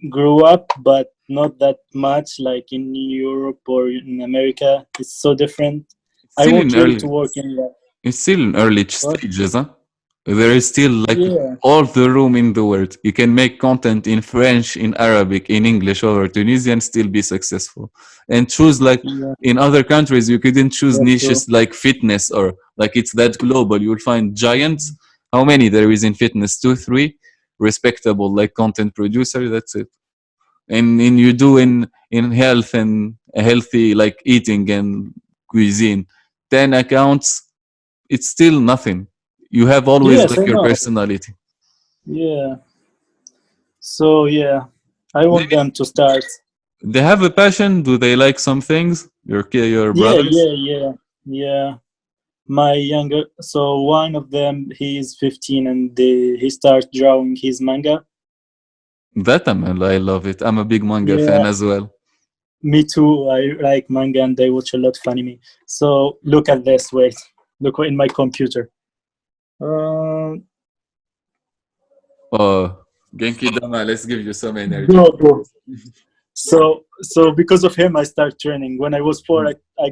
grew up, but not that much like in Europe or in America. It's so different. I Still want in really to early, work in that. it's still in early What? stages, huh? There is still like Yeah, all the room in the world. You can make content in French, in Arabic, in English over Tunisian, still be successful. And choose like yeah, in other countries, you couldn't choose that's true. niches like fitness or like it's that global. You will find giants. How many there is in fitness? Two, three respectable like content producer. That's it. And you do in health and healthy like eating and cuisine, 10 accounts. It's still nothing. You have always Yes, like I your know. personality. Yeah. So yeah, I want Maybe them to start. they have a passion. Do they like some things? Your Yeah, brothers? yeah, yeah, yeah. My younger, so one of them, he is 15 and he starts drawing his manga. That I love it. I'm a big manga fan Yeah, as well. me too. I like manga and I watch a lot of anime. So look at this. Wait, look in my computer. Uh, Oh, Genki Dama, let's give you some energy. go, go. So So because of him, I start training. When I was 4, I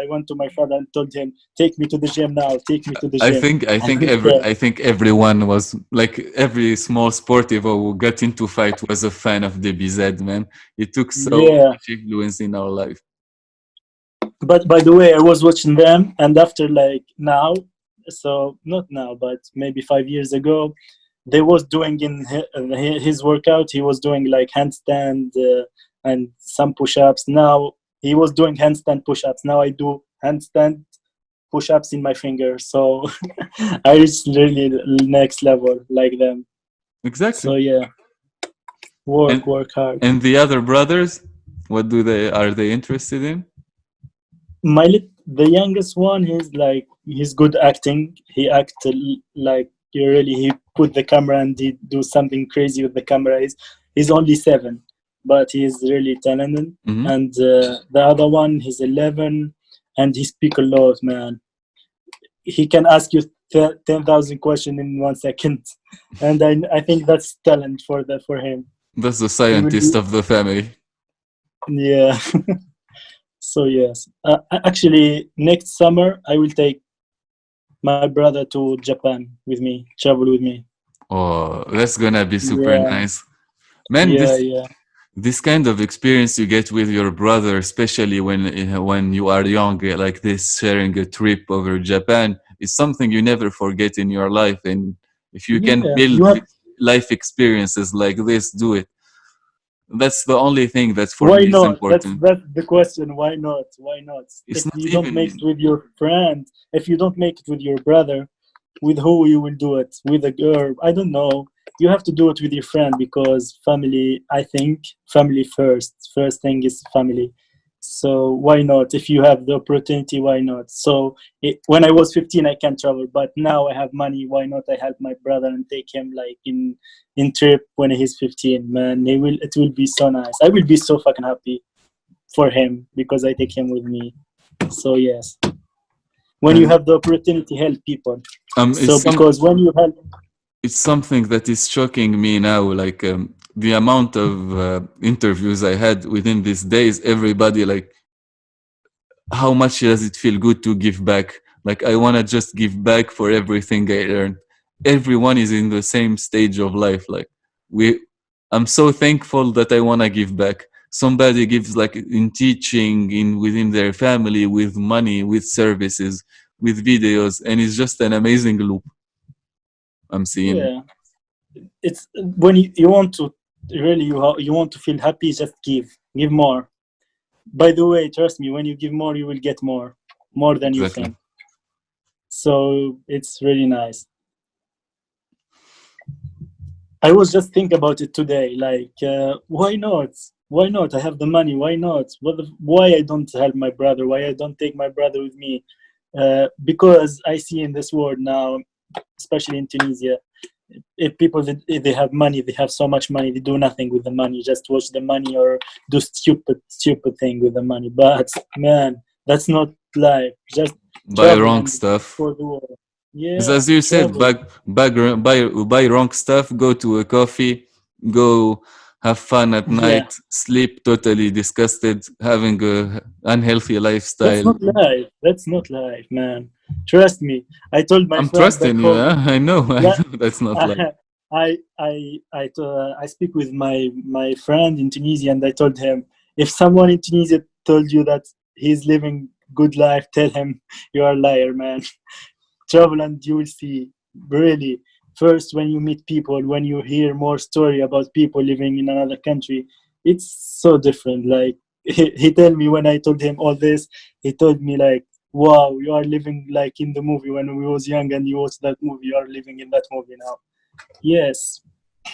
went to my father and told him, "Take me to the gym now. Take me to the I gym." think I And think he every said, I think everyone was like every small sportivo who got into fight was a fan of DBZ, man. It took so "Yeah." much influence in our life. But by the way, I was watching them, and after like now, so not now, but maybe 5 years ago, they was doing in his workout. He was doing like handstand and some push-ups. Now he was doing handstand push-ups. Now I do handstand push-ups in my fingers. So I reached really next level like them. Exactly. So yeah, And work hard. and the other brothers, what do they are they interested in? The youngest one, he's good acting. He acted like really he put the camera and he do something crazy with the camera. He's only 7, but he's really talented. Hmm. And the other one, he's 11, and he speak a lot, man. He can ask you 10,000 questions in 1 second, and I think that's talent for him. That's the He will scientist be, of the family. yeah. So yes, actually, next summer I will take my brother to Japan with me, travel with me. Oh, that's gonna be super Yeah, nice. Man, yeah, this yeah, this kind of experience you get with your brother, especially when you are young, like this, sharing a trip over Japan, is something you never forget in your life. And if you can yeah. build You have life experiences like this, do it. That's the only thing that for Why me is not? important. That's the question. Why not? Why not? It's If not you don't make it even with your friend, if you don't make it with your brother, with who you will do it? With a girl? I don't know. You have to do it with your friend because family. I think family first. First thing is family. So why not? If you have the opportunity, why not? So when I was 15, I can travel, but now I have money. Why not? I help my brother and take him like in trip when he's 15. Man, it will be so nice. I will be so fucking happy for him because I take him with me. So yes, when you and have the opportunity, help people. it's So because when you help, it's something that is shocking me now, like the amount of interviews I had within these days. Everybody like, how much does it feel good to give back? Like, I want to just give back for everything I earned. Everyone is in the same stage of life. Like, we I'm so thankful that I want to give back. Somebody gives, like, in teaching, in within their family, with money, with services, with videos, and it's just an amazing loop I'm seeing. yeah, it's when you want to really you want to feel happy, just give more. By the way, trust me, when you give more, you will get more than you Exactly. think. So it's really nice. I was just thinking about it today. Like, why not? Why not? I have the money. Why not? Why I don't help my brother? Why I don't take my brother with me? Because I see in this world now, especially in Tunisia, if people if they have money, they have so much money, they do nothing with the money. Just watch the money or do stupid thing with the money. But man, that's not life. Just Buy travel wrong and stuff. for the world. It's Yeah, as you said, travel. buy wrong stuff, go to a coffee, go have fun at Yeah. night, sleep totally disgusted, having a unhealthy That's lifestyle. not life. That's not life, man. Trust me. I told my I'm friend back trusting you, home. huh? I know, I Yeah, know that's not like. I speak with my friend in Tunisia, and I told him if someone in Tunisia told you that he's living good life, tell him you are a liar, man. Travel and you will see. Really, first when you meet people, when you hear more story about people living in another country, it's so different. Like he told me when I told him all this, he told me like, wow, you are living like in the movie when we was young and you watched that movie, you are living in that movie now. Yes,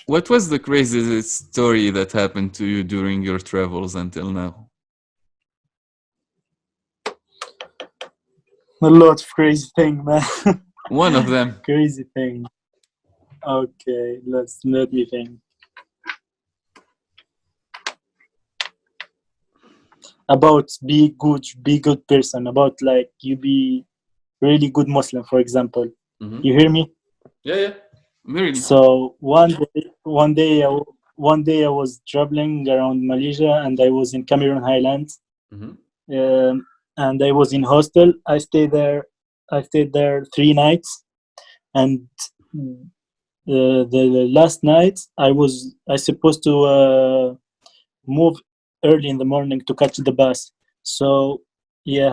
What was the craziest story that happened to you during your travels until now? a lot of crazy thing, man. One of them. Crazy thing. Okay, let me think. About be good person. About like you be really good Muslim, for example. Hmm. You hear me? Yeah, yeah. I'm hearing you. So one day, one day I was traveling around Malaysia, and I was in Cameroon Highlands, Mm-hmm. and I was in hostel. I stayed there. I stayed there 3 nights, and the last night I supposed to move early in the morning to catch the bus. So yeah,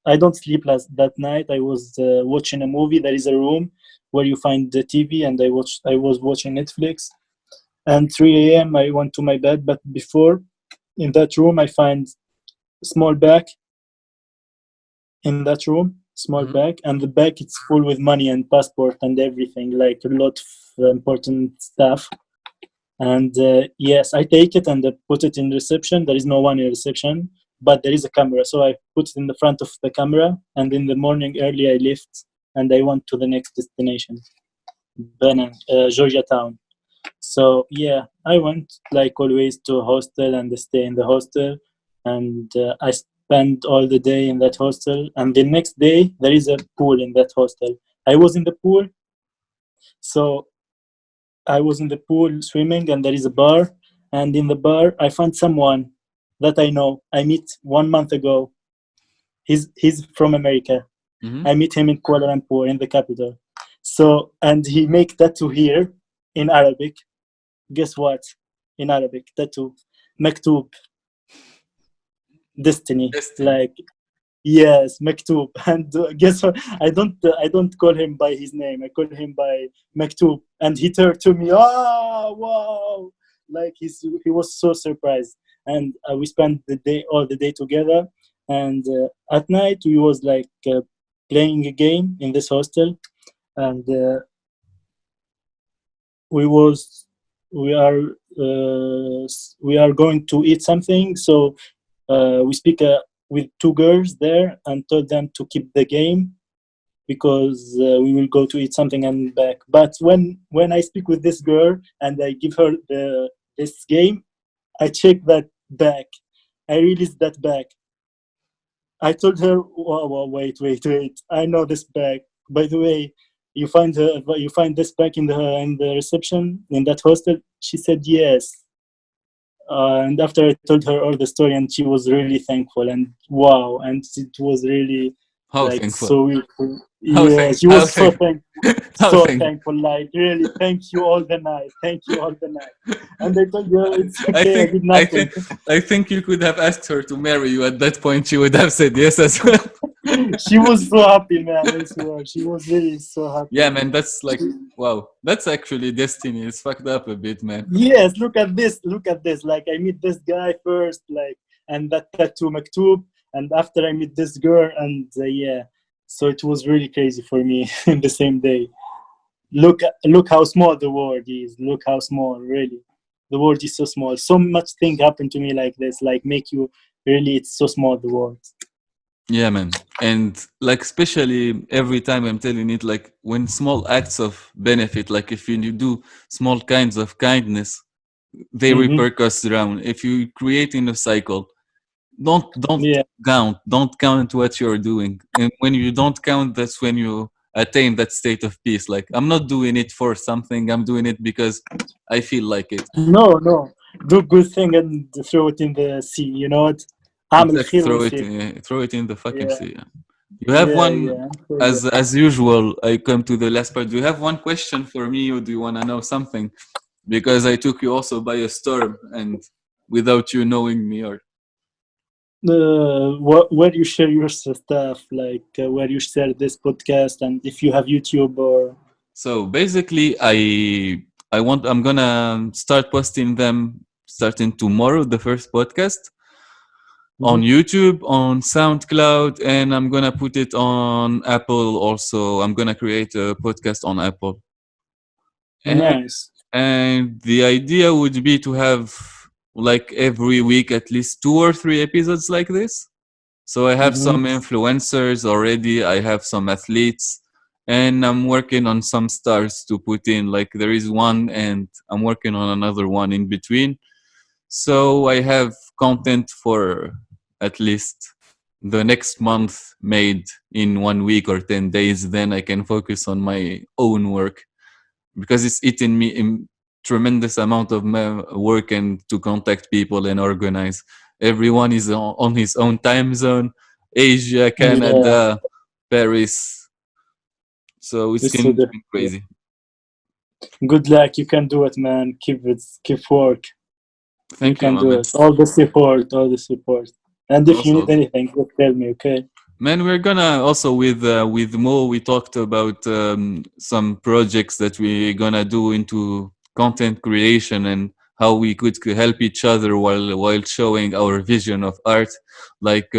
I don't sleep last that night. I was watching a movie. There is a room where you find the TV, and I was watching Netflix. And 3 a.m. I went to my bed, but before, in that room I find small bag in that room, small Mm-hmm. bag, and the bag it's full with money and passport and everything, like a lot of important stuff. And yes, I take it and I put it in reception. There is no one in reception, but there is a camera, so I put it in the front of the camera. And in the morning early, I left and I went to the next destination, Benin, Georgia town. So yeah, I went like always to a hostel and stay in the hostel, and I spent all the day in that hostel. And the next day there is a pool in that hostel. I was in the pool, so I was in the pool swimming, and there is a bar. And in the bar, I found someone that I know. I meet 1 month ago. He's from America. Mm-hmm. I meet him in Kuala Lumpur, in the capital. So, and he make tattoo here in Arabic. Guess what? In Arabic, tattoo, maktub, destiny. Destiny. Like yes, maktub. And guess what? I don't call him by his name. I call him by maktub. And he turned to me. Oh wow! Like he was so surprised. And we spent all the day together. And at night we was like playing a game in this hostel. And we was we are going to eat something. So we speak with two girls there and told them to keep the game because we will go to eat something and back. But when I speak with this girl and I give her this game, I check that back. I release that back. I told her, wait. I know this bag. By the way, you find this bag in the reception in that hostel. She said yes. And after I told her all the story, and she was really thankful, and wow, and it was really How like thankful. so beautiful. How Yeah, thank. she How was so thank. thankful, How so thank. thankful. Like really, thank you all the night, thank you all the night. And I told her it's I okay, I think. did I nothing. think. I think you could have asked her to marry you at that point. She would have said yes as well. She was so happy, man. I swear, she was really so Yeah, happy. man. That's like wow. That's actually destiny. It's fucked up a bit, man. Yes, look at this. Look at this. Like I meet this guy first, like, and that tattoo maktub, and after I meet this girl, and yeah. So it was really crazy for me in the same day. Look how small the world is. Look how small, really. The world is so small. So much thing happened to me like this, like make you really. It's so small the world. Yeah, man. And like, especially every time I'm telling it, like when small acts of benefit, like if you do small kinds of kindness, they Mm-hmm. repercuss around. If you create in a cycle, don't Yeah. count what you're doing. And when you don't count, that's when you attain that state of peace. Like I'm not doing it for something, I'm doing it because I feel like it. No. Do good thing and throw it in the sea. You know what? أعمل Exactly. خير ويصير. Throw it in the fucking Yeah. sea. You have one, Yeah. For real. as usual. I come to the last part. Do you have one question for me, or do you want to know something? Because I took you also by a storm, and without you knowing me, or Where you share your stuff, like where you share this podcast, and if you have YouTube or. so basically, I'm gonna start posting them starting tomorrow. The first podcast on Mhm. YouTube, on SoundCloud, and I'm gonna put it on Apple also. I'm gonna create a podcast on Apple. And Nice. and the idea would be to have like every week at least 2 or 3 episodes like this. So I have Hmm. some influencers already, I have some athletes, and I'm working on some stars to put in. Like there is one, and I'm working on another one in between. So I have content for at least the next month made in 1 week or 10 days. Then I can focus on my own work because it's eating me. tremendous amount of work and to contact people and organize. Everyone is on his own time zone. Asia, Yeah, Canada, Paris. So it's it's so been difficult. crazy. Good luck. You can do it, man. Keep it. Keep work. You Thank you, can my do man. it. All the support. All the support. And if you need Also, anything, just tell me. Okay. man, we're gonna also with Mo. We talked about some projects that we're gonna do into content creation and how we could help each other while showing our vision of art, like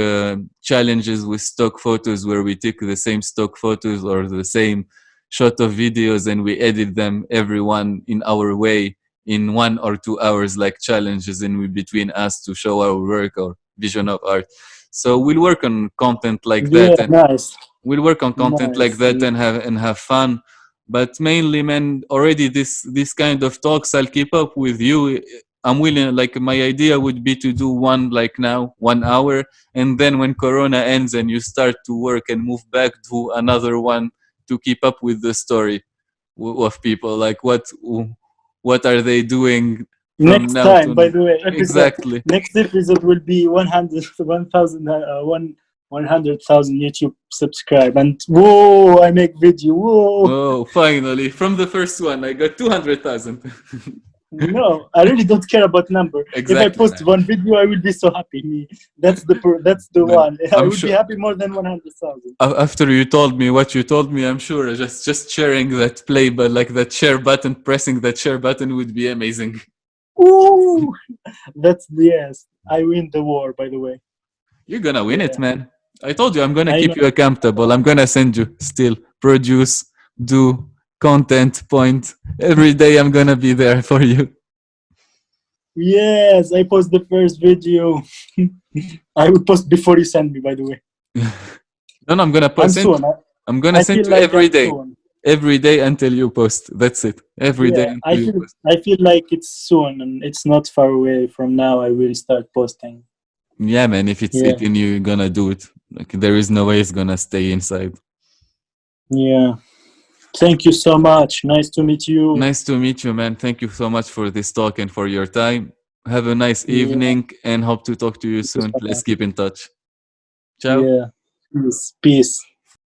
challenges with stock photos where we take the same stock photos or the same shot of videos and we edit them everyone in our way in 1 or 2 hours, like challenges in between us to show our work or vision of art. So we'll work on content like Yeah. that, and Nice. we'll work on content like Nice. that and have fun. But mainly, man, already this kind of talks I'll keep up with you. I'm willing. Like my idea would be to do one like now, 1 hour, and then when Corona ends and you start to work and move back to another one to keep up with the story of people. Like what are they doing from Next now time, by to the way, episode exactly. next episode will be 100, 1,000, 100,000 YouTube subscribe. And whoa, I make video. Whoa. Oh, finally! From the first one, I got 200,000. No, I really don't care about number. If I Exactly, post man. one video, I will be so happy. Me, that's the Man, one. I I'm will be sure. happy more than 100,000. After you told me what you told me, I'm sure just sharing that play, but like that share button, pressing that share button would be amazing. Ooh, that's yes. I win the war, by the way. You're gonna win it, Yeah, man. I told you I'm gonna I keep know. you accountable. I'm gonna send you still produce, do content point every day. I'm gonna be there for you. Yes, I post the first video. I will post before you send me, by the way. No, no, I'm gonna I'm send. soon. I'm gonna I send feel you like every I'm day. soon. Every day until you post. That's it. Every day Yeah, until you post. I feel like it's soon and it's not far away from now. I will start posting. Yeah, man. If it's Yeah, eating you, you're gonna do it. Like there is no way it's gonna stay inside. yeah. Thank you so much. Nice to meet you. Nice to meet you, man. Thank you so much for this talk and for your time. Have a nice Yeah, evening and hope to talk to you thank you soon. so Let's much. keep in touch. Ciao. Yeah. Peace. Peace.